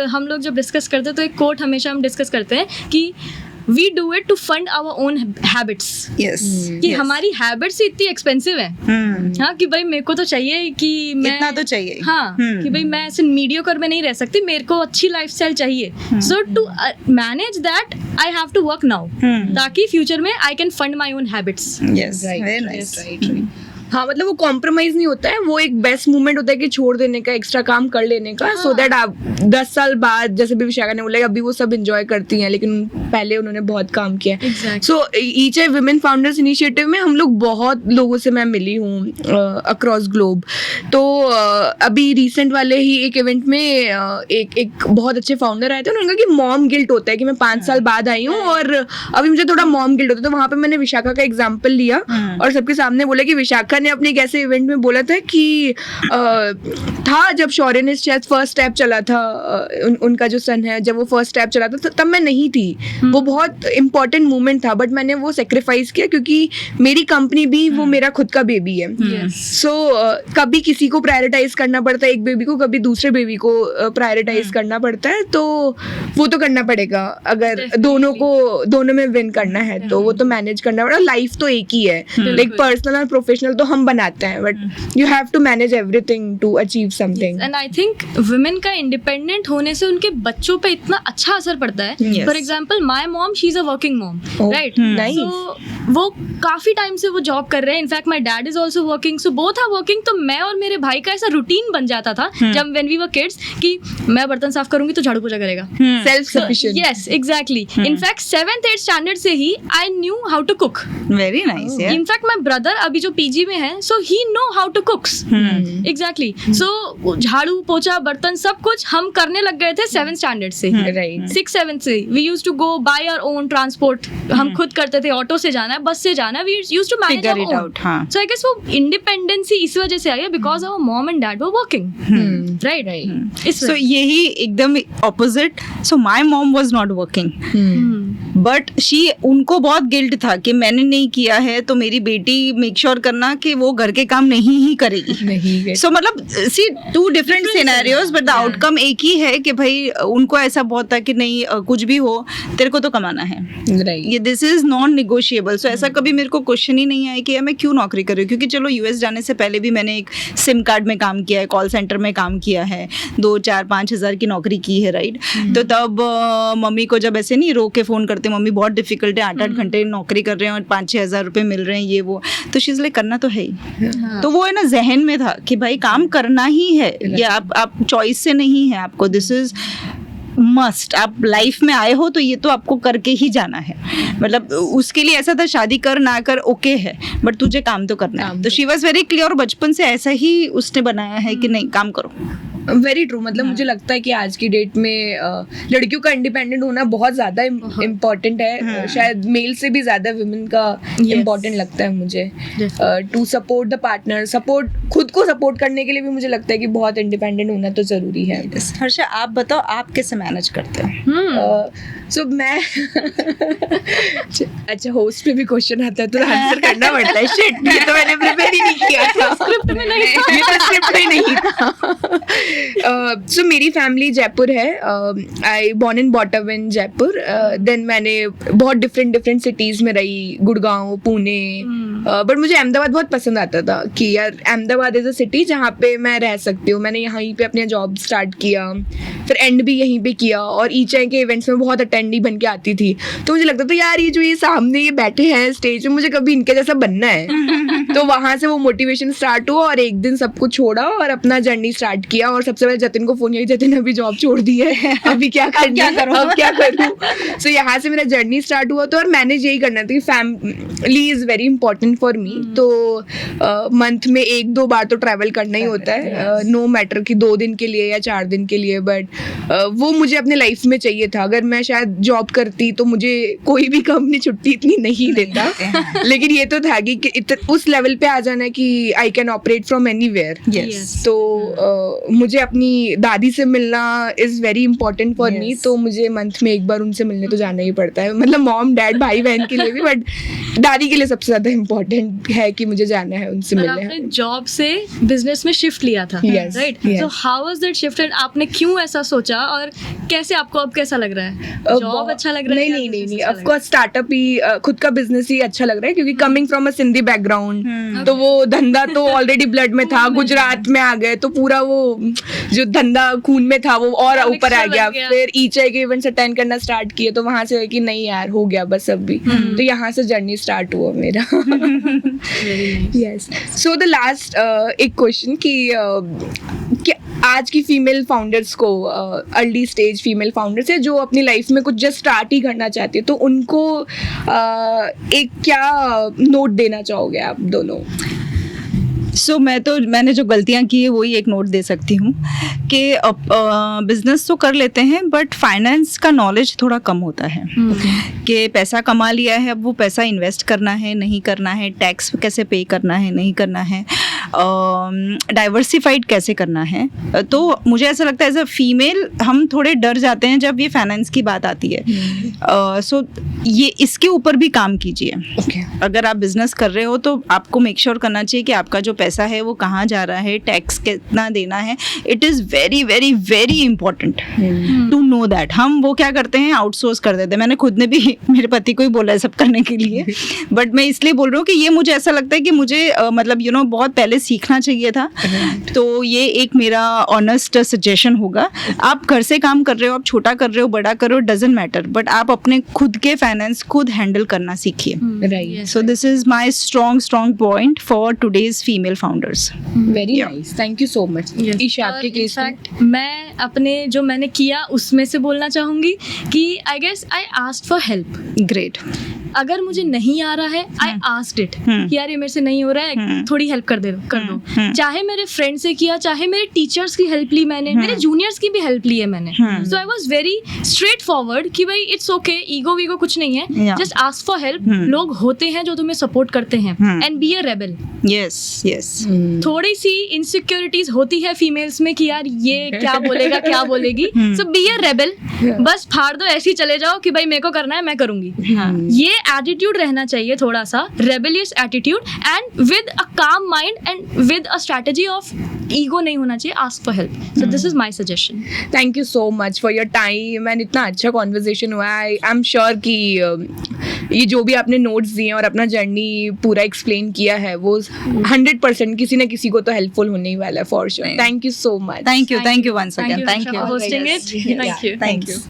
हम लोग जब डिस्कस करते हैं तो एक कोट हमेशा हम डिस्कस करते हैं कि we do it to fund our own habits, yes कि हमारी हैबिट्स इतनी एक्सपेंसिव है, हाँ, कि भाई मेरे को तो चाहिए कि मैं इतना तो चाहिए, हाँ, कि भाई मैं ऐसे मीडियोकर में नहीं रह सकती, मेरे को अच्छी लाइफस्टाइल चाहिए. So to manage that I have to work now, ताकि फ्यूचर में I can fund my own habits. Yes very nice. हाँ, मतलब वो कॉम्प्रोमाइज नहीं होता है, वो एक बेस्ट मूवमेंट होता है कि छोड़ देने का, एक्स्ट्रा काम कर लेने का, सो दैट आप 10 साल बाद, जैसे भी विशाखा ने बोला, अभी वो सब एंजॉय करती हैं, लेकिन पहले उन्होंने बहुत काम किया है. Exactly. सो ईच ए विमेन फाउंडर्स इनिशिएटिव में हम लोग बहुत लोगों से मैं मिली हूँ अक्रॉस ग्लोब. तो अभी रिसेंट वाले ही एक इवेंट में एक बहुत अच्छे फाउंडर आए थे, उन्होंने कहा कि मॉम गिल्ट होता है कि मैं 5 साल बाद आई हूँ और अभी मुझे थोड़ा मॉम गिल्ट होता है. तो वहाँ पे मैंने विशाखा का एग्जाम्पल लिया और सबके सामने बोला कि विशाखा ने अपने एक ऐसे इवेंट में बोला था कि था जब शौर्य ने शायद फर्स्ट स्टेप चला था, उनका जो सन है, जब वो फर्स्ट स्टेप चला था तब मैं नहीं थी. वो बहुत इंपॉर्टेंट मोमेंट था, बट मैंने वो सेक्रीफाइस किया क्योंकि मेरी कंपनी भी वो मेरा खुद का बेबी है. सो कभी किसी को प्रायोरिटाइज करना पड़ता है, एक बेबी को, कभी दूसरे बेबी को प्रायोरिटाइज करना पड़ता है. तो वो तो करना पड़ेगा अगर दोनों में विन करना है, तो वो तो मैनेज करना पड़ेगा. लाइफ तो एक ही है, लाइक पर्सनल और प्रोफेशनल तो हम बनाते हैं, but you have to manage everything to achieve something. And I think women का इंडिपेंडेंट होने से उनके बच्चों पे इतना अच्छा असर पड़ता है. Yes. For example my mom, she is a working mom, Oh, right? nice. तो वो काफी टाइम से वो जॉब कर रहे हैं. In fact my dad is also working, so both are working. तो मैं और मेरे भाई का ऐसा रूटीन बन जाता था जब व्हेन वी वर किड्स कि मैं बर्तन साफ करूंगी तो झाड़ू पोछा करेगा. Self sufficient. Yes, exactly. In fact 7th 8th standard से ही I knew how to cook. Very nice. In fact my brother अभी जो पीजी में है, so he know how to cooks. Exactly. So झाड़ू पोछा बर्तन सब कुछ हम करने लग गए थे 7th स्टैंडर्ड से, Right. 6th 7th से. We used to go by our own transport. हम खुद करते थे, ऑटो से जाना है, बस से जाना है. We used to manage Figure our it own. out, हाँ. सो आई गेस वो इंडिपेंडेंसी इस वजह से आई है because our mom and dad were working, right? इस So यही एकदम opposite. So my mom was not working. But उनको बहुत गिल्ट था कि मैंने नहीं किया है तो मेरी बेटी मेक श्योर करना कि वो घर के काम नहीं ही करेगी. नहीं. सो मतलब सी 2 different scenarios, but the outcome एक ही है कि भाई उनको ऐसा बहुत था कि नहीं कुछ भी हो तेरे को तो कमाना है. Right. ये दिस इज नॉन निगोशिएबल. सो ऐसा कभी मेरे को क्वेश्चन ही नहीं आया कि यार मैं क्यों नौकरी कर रही हूँ, क्योंकि चलो यूएस जाने से पहले भी मैंने एक सिम कार्ड में काम किया है, कॉल सेंटर में काम किया है, 2-4-5 हज़ार की नौकरी की है, राइट? तो तब मम्मी को जब ऐसे नहीं रो के फ़ोन करते, मम्मी बहुत डिफिकल्ट है, 8-8 घंटे नौकरी कर रहे हैं और 5-6 हज़ार रुपये मिल रहे हैं, ये वो, तो चीज़ ले करना तो है ही. तो वो है ना जहन में था कि भाई काम करना ही है, ये आप चॉइस से नहीं है, आपको दिस इज मस्ट. आप लाइफ में आए हो तो ये तो आपको करके ही जाना है. मतलब उसके लिए ऐसा था शादी कर ना कर ओके है, बट तुझे काम तो करना है. तो शी वॉज वेरी क्लियर, बचपन से ऐसा ही उसने बनाया है कि नहीं काम करो. Very true. मतलब मुझे लगता है कि आज की डेट में लड़कियों का इंडिपेंडेंट होना बहुत ज्यादा इम्पोर्टेंट है. शायद मेल से भी ज्यादा वुमेन का इम्पोर्टेंट लगता है मुझे. To support the partner, support खुद को सपोर्ट करने के लिए भी मुझे लगता है कि बहुत इंडिपेंडेंट होना तो जरूरी है. हर्षा आप बताओ आप कैसे मैनेज करते हो? सो मैं अच्छा होस्ट पे भी क्वेश्चन आता है तो आंसर करना पड़ता है. शिट, ये तो मैंने प्रिपेयर ही नहीं किया था. स्क्रिप्ट में नहीं था. ये तो स्क्रिप्ट में नहीं था. सो मेरी फैमिली जयपुर है. I born in bought up in Jaipur. Then मैंने बहुत डिफरेंट सिटीज में रही, गुड़गांव, पुणे. बट मुझे अहमदाबाद बहुत पसंद आता था कि यार अहमदाबाद इज अ सिटी जहाँ पे मैं रह सकती हूँ. मैंने यहीं पे अपना जॉब स्टार्ट किया, फिर एंड भी यहीं पे किया, और ईचाई के इवेंट्स में बहुत अटेंडी बन के आती थी. तो मुझे लगता था यार ये जो ये सामने ये बैठे हैं स्टेज में, मुझे कभी इनके जैसा बनना है. तो वहाँ से वो मोटिवेशन स्टार्ट हुआ और एक दिन सब कुछ छोड़ा और अपना जर्नी स्टार्ट किया. और सबसे पहले जतिन को फोन किया, जतिन अभी जॉब छोड़ दी है, अभी क्या करूँ, अब क्या करूँ. सो यहाँ से मेरा जर्नी स्टार्ट हुआ. तो और मैनेज यही करना था कि family is very important for me. तो मंथ में 1-2 बार तो ट्रैवल करना ही होता है, नो मैटर कि 2 दिन के लिए या 4 दिन के लिए. बट वो मुझे अपने लाइफ में चाहिए था. अगर मैं शायद जॉब करती तो मुझे कोई भी कंपनी छुट्टी इतनी नहीं देता. लेकिन ये तो था कि उस लेवल पे आ जाना कि I can operate from anywhere. तो मुझे अपनी दादी से मिलना is very important for me. तो मुझे मंथ में 1 बार उनसे मिलने तो जाना ही पड़ता है. मतलब मॉम डैड भाई बहन के लिए भी, बट दादी के लिए सबसे ज्यादा इम्पोर्टेंट इम्पोर्टेंट है कि मुझे जाना है उनसे और मिलने। आपने जॉब से बिजनेस में शिफ्ट लिया था, Yes, right? yes. So how was that shift and आपने क्यों ऐसा सोचा और कैसे आपको अब कैसा लग रहा है? जॉब अच्छा लग रहा है? नहीं नहीं नहीं, ऑफ कोर्स स्टार्टअप ही खुद का बिजनेस ही अच्छा लग रहा है, क्योंकि coming from a Sindhi background तो वो धंधा तो ऑलरेडी ब्लड में था। गुजरात में आ गए तो पूरा वो जो धंधा खून में था वो और ऊपर आ गया। फिर ईचाई के इवेंट्स अटेंड करना स्टार्ट किए तो वहां से कि नहीं यार हो गया बस अब भी, तो यहाँ से जर्नी स्टार्ट हुआ मेरा। यस, सो द लास्ट एक क्वेश्चन कि आज की फीमेल फाउंडर्स को, अर्ली स्टेज फीमेल फाउंडर्स है जो अपनी लाइफ में कुछ जस्ट स्टार्ट ही करना चाहती है, तो उनको एक क्या नोट देना चाहोगे आप दोनों? सो मैंने जो गलतियां की है वही एक नोट दे सकती हूँ कि बिजनेस तो कर लेते हैं बट फाइनेंस का नॉलेज थोड़ा कम होता है कि पैसा कमा लिया है, अब वो पैसा इन्वेस्ट करना है नहीं करना है, टैक्स कैसे पे करना है नहीं करना है, डाइवर्सिफाइड कैसे करना है। तो मुझे ऐसा लगता है एज अ फीमेल हम थोड़े डर जाते हैं जब ये फाइनेंस की बात आती है। सो ये इसके ऊपर भी काम कीजिए। अगर आप बिजनेस कर रहे हो तो आपको मेक श्योर करना चाहिए कि आपका जो पैसा है वो कहाँ जा रहा है, टैक्स कितना देना है। It is very very very important to know that. हम वो क्या करते हैं, आउटसोर्स कर देते हैं। मैंने खुद ने भी मेरे पति को ही बोला है सब करने के लिए, बट मैं इसलिए बोल रही हूँ कि ये मुझे ऐसा लगता है कि मुझे मतलब बहुत पहले सीखना चाहिए था। तो ये एक मेरा ऑनेस्ट सजेशन होगा। आप घर से काम कर रहे हो, आप छोटा कर रहे हो, बड़ा कर रहे हो, डजेंट मैटर, बट आप अपने खुद के फाइनेंस खुद हैंडल करना सीखिए। Right, so this is my strong point for today's female founders. Very nice, thank you so much. Isha, आपके केस में? मैं अपने जो मैंने किया उसमें से बोलना चाहूंगी कि I guess I asked for help. Great. अगर मुझे नहीं आ रहा है आई आस्क्ड इट कि यार ये मेरे से नहीं हो रहा है, थोड़ी हेल्प कर दो। चाहे मेरे फ्रेंड से किया, चाहे मेरे टीचर्स की हेल्प ली मैंने, मेरे जूनियर्स की भी हेल्प ली है मैंने। So I was very straightforward कि भाई इट्स ओके, ईगो वीगो कुछ नहीं है, जस्ट आस्क फॉर हेल्प। लोग होते हैं जो तुम्हें सपोर्ट करते हैं, and be a rebel. Yes yes. थोड़ी सी इनसिक्योरिटीज होती है फीमेल्स में कि यार ये क्या बोलेगा क्या बोलेगी, सो बी अ रेबल। बस फाड़ दो, ऐसे ही चले जाओ कि भाई मेरे को करना है, मैं करूंगी। ये एटीट्यूड रहना चाहिए, थोड़ा सा rebellious attitude, and with a काम mind and with a strategy of ego नहीं होना चाहिए। Ask for help. So this is my suggestion. Thank you so much for your time and इतना अच्छा कॉन्वर्जेशन हुआ है। आई एम श्योर कि ये जो भी आपने नोट्स दिए और अपना जर्नी पूरा एक्सप्लेन किया है वो 100% किसी न किसी को तो हेल्पफुल होने ही वाला है, for sure. Thank you so much. Thank you once again. Thank you for hosting it. Thank you. Thanks.